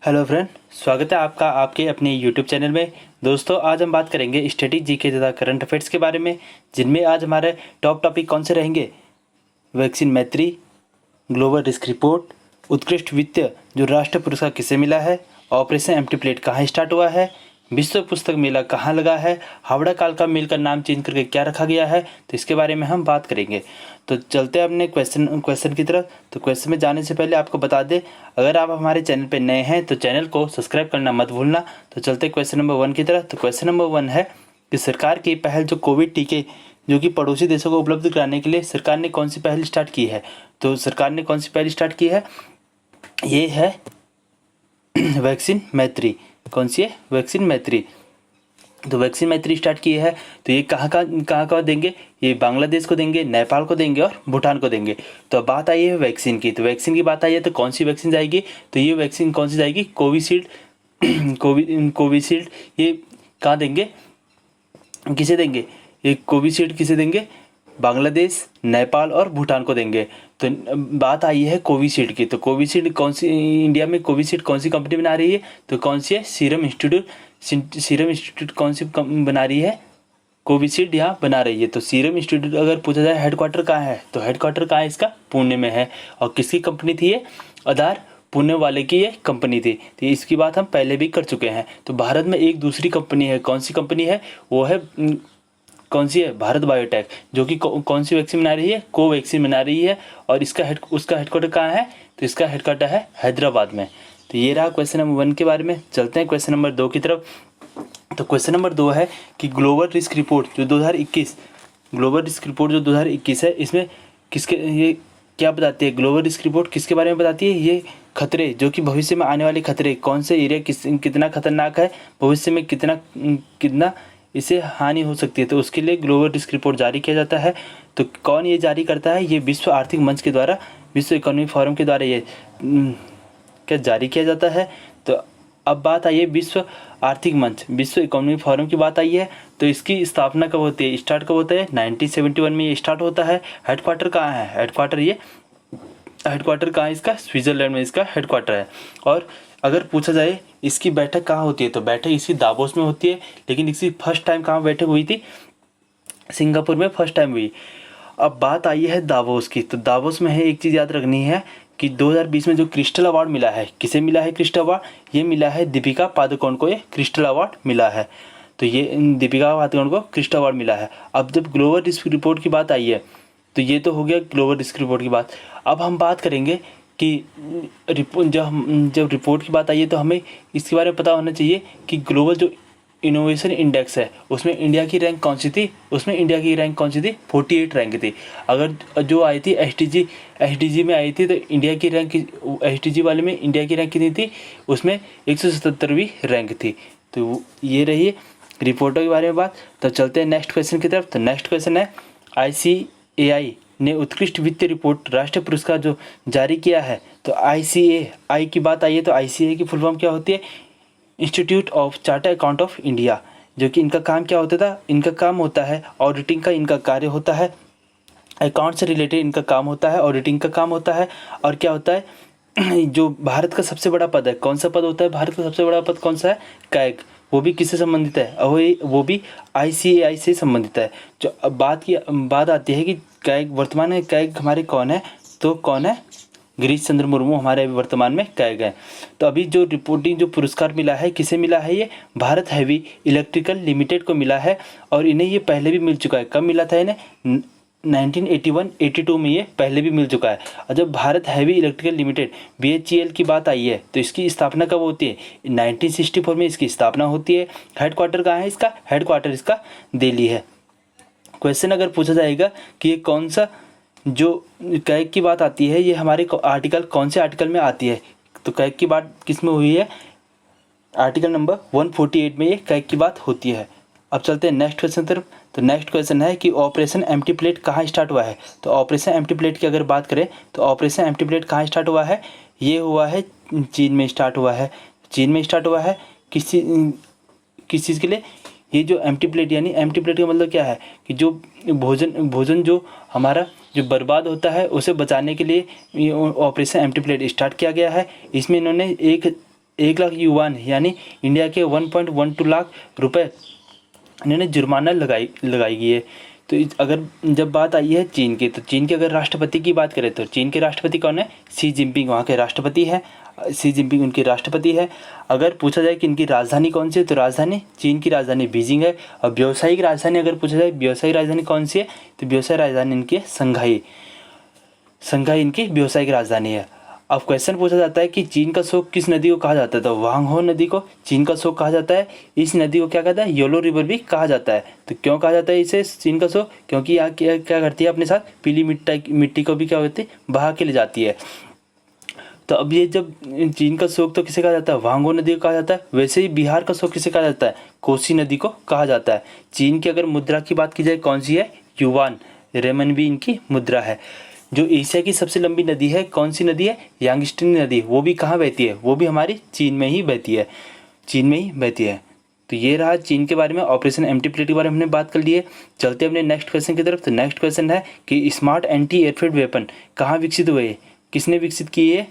Hello friend, स्वागत है आपका आपके अपने यूट्यूब चैनल में। दोस्तों, आज हम बात करेंगे स्टैटिक जीके तथा करंट अफेयर्स के बारे में, जिनमें आज हमारे टॉप टॉपिक कौन से रहेंगे। वैक्सीन मैत्री, ग्लोबल रिस्क रिपोर्ट, उत्कृष्ट वित्त जो राष्ट्रीय पुरस्कार किसे मिला है, ऑपरेशन एम्प्टी प्लेट कहाँ स्टार्ट हुआ है, विश्व पुस्तक मेला कहाँ लगा है, हावड़ा कालका मिल का नाम चेंज करके क्या रखा गया है, तो इसके बारे में हम बात करेंगे। तो चलते हैं अपने क्वेश्चन की तरफ। तो क्वेश्चन में जाने से पहले आपको बता दें, अगर आप हमारे चैनल पर नए हैं तो चैनल को सब्सक्राइब करना मत भूलना। तो चलते क्वेश्चन नंबर 1 की तरफ। तो क्वेश्चन नंबर 1 है कि सरकार की पहल जो कोविड टीके जो कि पड़ोसी देशों को उपलब्ध कराने के लिए सरकार ने कौन सी पहल स्टार्ट की है। तो सरकार ने कौन सी पहल स्टार्ट की है, ये है वैक्सीन मैत्री। कौन सी है? वैक्सीन मैत्री। तो वैक्सीन मैत्री स्टार्ट की है। तो ये कहाँ देंगे, ये बांग्लादेश को देंगे, नेपाल को देंगे और भूटान को देंगे। तो अब बात आई है वैक्सीन की। तो वैक्सीन की बात आई है तो कौन सी वैक्सीन जाएगी, तो ये वैक्सीन कौन सी जाएगी, कोविशील्ड। कोविशील्ड ये कहाँ देंगे, किसे देंगे, ये कोविशील्ड किसे देंगे, बांग्लादेश, नेपाल और भूटान को देंगे। तो बात आई है कोविशील्ड की। तो कोविशील्ड कौन सी, इंडिया में कोविशील्ड कौन सी कंपनी बना रही है, तो कौन सी है, सीरम इंस्टीट्यूट कौन सी बना रही है, कोविशील्ड यहाँ बना रही है। तो सीरम इंस्टीट्यूट अगर पूछा जाए हेडक्वार्टर कहाँ है, तो हेडक्वार्टर कहाँ है इसका, पुणे में है। और किसकी कंपनी थी ये, आधार पुणे वाले की ये कंपनी थी। तो इसकी बात हम पहले भी कर चुके हैं। तो भारत में एक दूसरी कंपनी है, कौन सी कंपनी है, वो है कौन सी है, भारत बायोटेक, जो कि कौन सी वैक्सीन बना रही है, कोवैक्सीन बना रही है। और उसका हेडक्वार्टर कहाँ है, तो इसका हेडक्वार्टर है हैदराबाद में। तो ये रहा क्वेश्चन नंबर 1 के बारे में। चलते हैं क्वेश्चन नंबर 2 की तरफ। तो क्वेश्चन नंबर 2 है कि ग्लोबल रिस्क रिपोर्ट जो 2021 है, इसमें किसके, ये क्या बताती है, ग्लोबल रिस्क रिपोर्ट किसके बारे में बताती है, ये खतरे जो कि भविष्य में आने वाले खतरे, कौन से एरिया कितना खतरनाक है, भविष्य में कितना इससे हानि हो सकती है, तो उसके लिए ग्लोबल रिस्क रिपोर्ट जारी किया जाता है। तो कौन ये जारी करता है, ये विश्व आर्थिक मंच के द्वारा, विश्व इकोनॉमिक फोरम के द्वारा ये क्या जारी किया जाता है। तो अब बात आई है विश्व आर्थिक मंच, विश्व इकोनॉमिक फोरम की बात आई है। तो इसकी स्थापना कब होती है, स्टार्ट कब होता है, 1971 में ये स्टार्ट होता है। हेडक्वार्टर कहाँ है, हेडक्वार्टर कहाँ है इसका, स्विट्जरलैंड में इसका हेडक्वार्टर है। और अगर पूछा जाए इसकी बैठक कहाँ होती है, तो बैठक इसकी दावोस में होती है। लेकिन इसकी फर्स्ट टाइम कहाँ बैठक हुई थी, सिंगापुर में फर्स्ट टाइम हुई। अब बात आई है दावोस की। तो दावोस में है, एक चीज़ याद रखनी है कि 2020 में जो क्रिस्टल अवार्ड मिला है, किसे मिला है क्रिस्टल अवार्ड, ये मिला है दीपिका पादुकोण को, ये क्रिस्टल अवार्ड मिला है। तो ये दीपिका पादुकोण को क्रिस्टल अवार्ड मिला है। अब जब ग्लोबल रिस्क रिपोर्ट की बात आई है, तो ये तो हो गया ग्लोबल रिस्क रिपोर्ट की बात। अब हम बात करेंगे कि जब रिपोर्ट की बात आई है तो हमें इसके बारे में पता होना चाहिए कि ग्लोबल जो इनोवेशन इंडेक्स है, उसमें इंडिया की रैंक कौन सी थी, 48 रैंक थी। अगर जो आई थी एसडीजी में आई थी, तो इंडिया की रैंक, एसडीजी वाले में इंडिया की रैंक कितनी थी, उसमें 177वीं रैंक थी। तो ये रही रिपोर्टों के बारे में बात। तो चलते हैं नेक्स्ट क्वेश्चन की तरफ। तो नेक्स्ट क्वेश्चन है, ICAI ने उत्कृष्ट वित्तीय रिपोर्ट राष्ट्रीय पुरस्कार जो जारी किया है। तो ICAI की बात आई है, तो ICAI की फुल फॉर्म क्या होती है, institute of chartered account of India. जो कि इनका काम क्या होता था, इनका काम होता है ऑडिटिंग का, इनका कार्य होता है, अकाउंट से रिलेटेड इनका काम होता है, ऑडिटिंग का काम होता है। और क्या होता है, जो भारत का सबसे बड़ा पद है, कौन सा पद होता है, भारत का सबसे बड़ा पद कौन सा है, कैग, वो भी किससे संबंधित है, वो भी ICAI से संबंधित है। जो अब बात आती है कि कैग वर्तमान में कैग हमारे कौन है, तो कौन है, गिरीश चंद्र मुर्मू हमारे वर्तमान में कैग हैं। तो अभी जो रिपोर्टिंग जो पुरस्कार मिला है, किसे मिला है, ये भारत हैवी इलेक्ट्रिकल लिमिटेड को मिला है। और इन्हें ये पहले भी मिल चुका है। कब मिला था इन्हें, 1981-82 में ये पहले भी मिल चुका है। और जब Bharat heavy electrical limited BHEL की बात आई है, तो इसकी स्थापना कब होती है, 1964 में इसकी स्थापना होती है। हेडक्वार्टर कहाँ है इसका, हेडक्वार्टर इसका दिल्ली है। क्वेश्चन अगर पूछा जाएगा कि ये कौन सा, जो कैग की बात आती है, ये हमारे आर्टिकल कौन से आर्टिकल में आती है, तो कैग की बात किस में हुई है, आर्टिकल नंबर 148 में ये कैग की बात होती है। अब चलते हैं नेक्स्ट क्वेश्चन तरफ। तो नेक्स्ट क्वेश्चन है कि ऑपरेशन एम्प्टी प्लेट कहाँ स्टार्ट हुआ है। तो ऑपरेशन एम्प्टी प्लेट की अगर बात करें, तो ऑपरेशन एम्प्टी प्लेट कहाँ स्टार्ट हुआ है, ये हुआ है चीन में स्टार्ट हुआ है। चीन में स्टार्ट हुआ है किस चीज़ के लिए, ये जो एम्प्टी प्लेट, यानी एम्प्टी प्लेट का मतलब क्या है कि जो भोजन जो हमारा जो बर्बाद होता है उसे बचाने के लिए ये ऑपरेशन एम्प्टी प्लेट स्टार्ट किया गया है। इसमें इन्होंने एक 1 लाख युआन यानी इंडिया के 1.12 लाख रुपए इन्होंने जुर्माना लगाई गई है। तो अगर जब बात आई है चीन की, तो चीन के अगर राष्ट्रपति की बात करें तो चीन के राष्ट्रपति कौन है? शी जिनपिंग वहाँ के राष्ट्रपति है। शी जिनपिंग उनके राष्ट्रपति है। अगर पूछा जाए कि इनकी राजधानी कौन सी है, तो राजधानी चीन की राजधानी बीजिंग है। और व्यावसायिक राजधानी अगर पूछा जाए व्यावसायिक राजधानी कौन सी है, तो व्यावसायिक राजधानी इनकी है संघाई इनकी व्यावसायिक राजधानी है। अब क्वेश्चन पूछा जाता है कि चीन का शोक किस नदी को कहा जाता है, तो वांगहो नदी को चीन का शोक कहा जाता है। इस नदी को क्या कहता है? येलो रिवर भी कहा जाता है। तो क्यों कहा जाता है इसे चीन का शोक? क्योंकि यहाँ क्या करती है, अपने साथ पीली मिट्टी को भी क्या होती है, बहा के ले जाती है। तो अब ये जब चीन का शोक तो किसे कहा जाता है? वांगो नदी को कहा जाता है। वैसे ही बिहार का शोक किसे कहा जाता है? कोसी नदी को कहा जाता है। चीन की अगर मुद्रा की बात की जाए कौन सी है? युआन रेमनबी इनकी मुद्रा है। जो एशिया की सबसे लंबी नदी है कौन सी नदी है? यांगस्टिंग नदी। वो भी कहाँ बहती है? वो भी हमारी चीन में ही बहती है। तो ये रहा चीन के बारे में। ऑपरेशन एम्प्टी प्लेट के बारे में हमने बात कर ली है। चलते हैं अपने नेक्स्ट क्वेश्चन की तरफ। तो नेक्स्ट क्वेश्चन है कि स्मार्ट एंटी एयरफील्ड वेपन कहाँ विकसित हुए? किसने विकसित किए?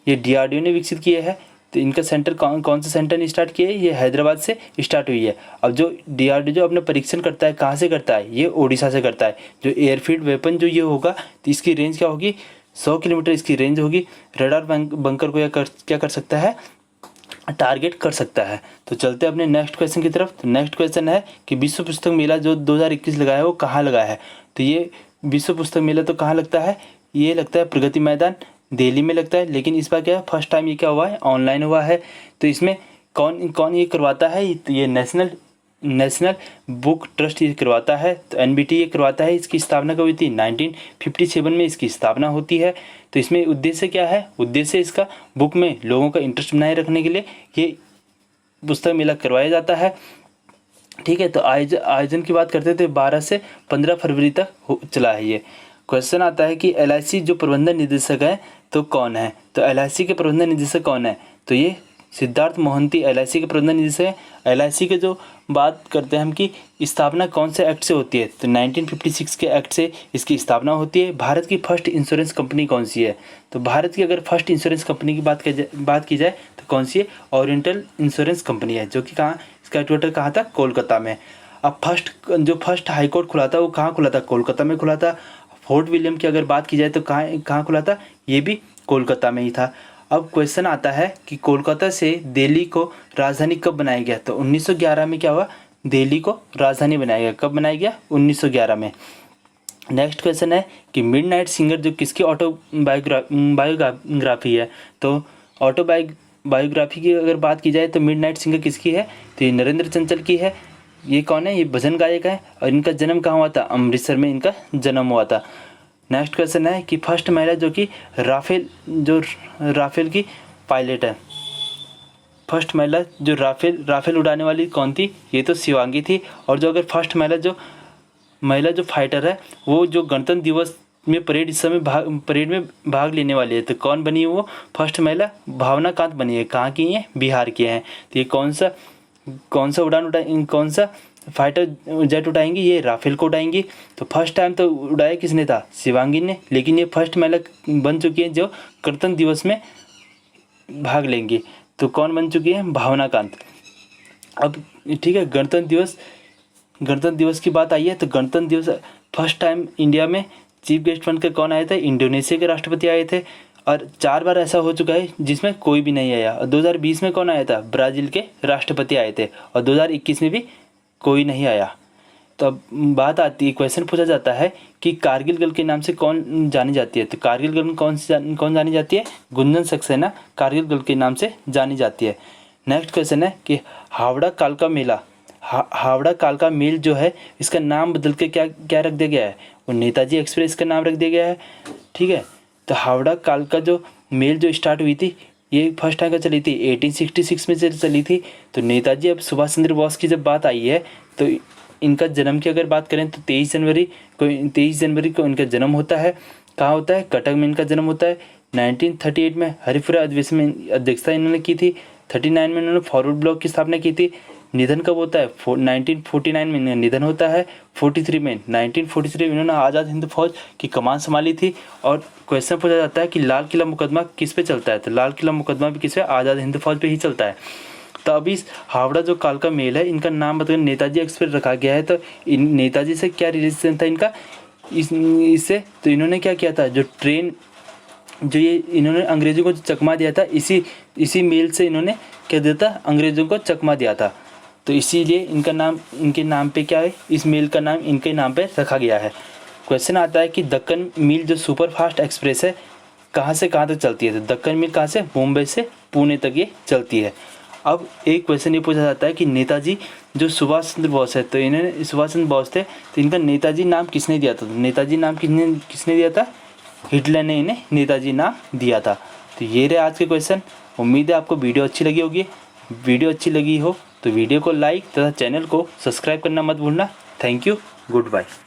ये DRDO ने विकसित किया है। तो इनका सेंटर कौन सा सेंटर ने स्टार्ट किया है? ये हैदराबाद से स्टार्ट हुई है। अब जो DRDO जो अपना परीक्षण करता है कहाँ से करता है? ये ओडिशा से करता है। जो एयरफील्ड वेपन जो ये होगा तो इसकी रेंज क्या होगी? 100 किलोमीटर इसकी रेंज होगी। रडार बंकर को क्या कर सकता है? टारगेट कर सकता है। तो चलते हैं अपने नेक्स्ट क्वेश्चन की तरफ। तो नेक्स्ट क्वेश्चन है कि विश्व पुस्तक मेला जो 2021 लगाया है वो कहाँ लगा है? तो ये विश्व पुस्तक मेला तो कहाँ लगता है? ये लगता है प्रगति मैदान दिल्ली में लगता है। लेकिन इस बार क्या है, फर्स्ट टाइम ये क्या हुआ है? ऑनलाइन हुआ है। तो इसमें कौन ये करवाता है? ये नेशनल बुक ट्रस्ट ये करवाता है। तो NBT ये करवाता है। इसकी स्थापना कब हुई थी? 1957 में इसकी स्थापना होती है। तो इसमें उद्देश्य क्या है? उद्देश्य इसका बुक में लोगों का इंटरेस्ट बनाए रखने के लिए ये पुस्तक मेला करवाया जाता है। ठीक है। तो आयोजन की बात करते थे 12 से 15 फरवरी तक चला है ये। क्वेश्चन आता है कि LIC जो प्रबंधन निदेशक है तो कौन है? तो LIC के प्रबंधन निदेशक कौन है? तो ये सिद्धार्थ मोहंती LIC के प्रबंधन निदेशक है। LIC के जो बात करते हैं हम कि स्थापना कौन से एक्ट से होती है? तो 1956 के एक्ट से इसकी स्थापना होती है। भारत की फर्स्ट इंश्योरेंस कंपनी कौन सी है? तो भारत की अगर फर्स्ट इंश्योरेंस कंपनी की बात की जाए तो कौन सी है? ओरिएंटल इंश्योरेंस कंपनी है, जो कि कहाँ इसका हेडक्वार्टर कहाँ था? कोलकाता में। अब फर्स्ट हाई कोर्ट खुला था वो कहाँ खुला था? कोलकाता में खुला था। फोर्ट विलियम की अगर बात की जाए तो कहाँ खुला था? ये भी कोलकाता में ही था। अब क्वेश्चन आता है कि कोलकाता से दिल्ली को राजधानी कब बनाया गया? तो 1911 में क्या हुआ? दिल्ली को राजधानी बनाया गया। कब बनाया गया? 1911 में। नेक्स्ट क्वेश्चन है कि मिडनाइट सिंगर जो किसकी बायोग्राफी है? तो बायोग्राफी की अगर बात की जाए तो मिडनाइट सिंगर किसकी है? तो ये नरेंद्र चंचल की है। ये कौन है? ये भजन गायक है। और इनका जन्म कहाँ हुआ था? अमृतसर में इनका जन्म हुआ था। नेक्स्ट क्वेश्चन है कि फर्स्ट महिला जो कि राफेल की पायलट है। फर्स्ट महिला जो राफेल उड़ाने वाली कौन थी? ये तो शिवांगी थी। और जो अगर फर्स्ट महिला जो फाइटर है वो जो गणतंत्र दिवस में परेड इस समय परेड में भाग लेने वाली है, तो कौन बनी है वो? फर्स्ट महिला भावना कांत बनी है। कहाँ की है? बिहार की है। तो ये कौन सा फाइटर जेट उड़ाएंगी? ये राफेल को उड़ाएंगी। तो फर्स्ट टाइम तो उड़ाया किसने था? शिवांगी ने। लेकिन ये फर्स्ट महिला बन चुकी है जो गणतंत्र दिवस में भाग लेंगी। तो कौन बन चुकी है? भावना कांत। अब ठीक है, गणतंत्र दिवस की बात आई है। तो गणतंत्र दिवस फर्स्ट टाइम इंडिया में चीफ गेस्ट बन कर कौन आए थे? इंडोनेशिया के राष्ट्रपति आए थे। और 4 बार ऐसा हो चुका है जिसमें कोई भी नहीं आया। और 2020 में कौन आया था? ब्राज़ील के राष्ट्रपति आए थे। और 2021 में भी कोई नहीं आया। तो अब बात आती है, क्वेश्चन पूछा जाता है कि कारगिल गर्ल के नाम से कौन जानी जाती है? तो कारगिल गर्ल में कौन जानी जाती है? गुंजन सक्सेना कारगिल गर्ल के नाम से जानी जाती है। नेक्स्ट क्वेश्चन है कि हावड़ा कालका मेल जो है इसका नाम बदल के क्या रख दिया गया है? वो नेताजी एक्सप्रेस का नाम रख दिया गया है। ठीक है। तो हावड़ा कालका जो मेल जो स्टार्ट हुई थी ये फर्स्ट टाइम का चली थी 1866 में चली थी। तो नेताजी अब सुभाष चंद्र बोस की जब बात आई है तो इनका जन्म की अगर बात करें तो 23 जनवरी को इनका जन्म होता है। कहाँ होता है? कटक में इनका जन्म होता है। 1938 में हरिपुरा अधिवेशन में अध्यक्षता इन्होंने की थी। 39 में इन्होंने फॉरवर्ड ब्लॉक की स्थापना की थी। निधन कब होता है? 1949 में निधन होता है। 43 में 1943 में इन्होंने आज़ाद हिंद फौज की कमान संभाली थी। और क्वेश्चन पूछा जाता है कि लाल किला मुकदमा किस पे चलता है? तो लाल किला मुकदमा भी किस पे? आज़ाद हिंद फौज पे ही चलता है। तो अभी इस हावड़ा जो कालका मेल है, इनका नाम बताकर नेताजी एक्सप्रेस रखा गया है। तो इन नेताजी से क्या रिलेशन था इनका इससे? तो इन्होंने क्या किया था, जो ट्रेन जो ये इन्होंने अंग्रेज़ों को चकमा दिया था, इसी मेल से इन्होंने क्या दिया था, अंग्रेज़ों को चकमा दिया था। तो इसीलिए इनका नाम, इनके नाम पे क्या है, इस मेल का नाम इनके नाम पे रखा गया है। क्वेश्चन आता है कि दक्कन मेल जो सुपर फास्ट एक्सप्रेस है कहाँ से कहाँ तक चलती है? तो दक्कन मेल कहाँ से? मुंबई से पुणे तक ये चलती है। अब एक क्वेश्चन ये पूछा जाता है कि नेताजी जो सुभाष चंद्र बोस है, तो इन्हें सुभाष चंद्र बोस थे, तो इनका नेताजी नाम किसने दिया था? तो नेताजी नाम किसने दिया था? हिटलर ने इन्हें नेताजी नाम दिया था। तो ये रहे आज के क्वेश्चन। उम्मीद है आपको वीडियो अच्छी लगी होगी। वीडियो अच्छी लगी हो तो वीडियो को लाइक तथा चैनल को सब्सक्राइब करना मत भूलना। Thank you, good bye.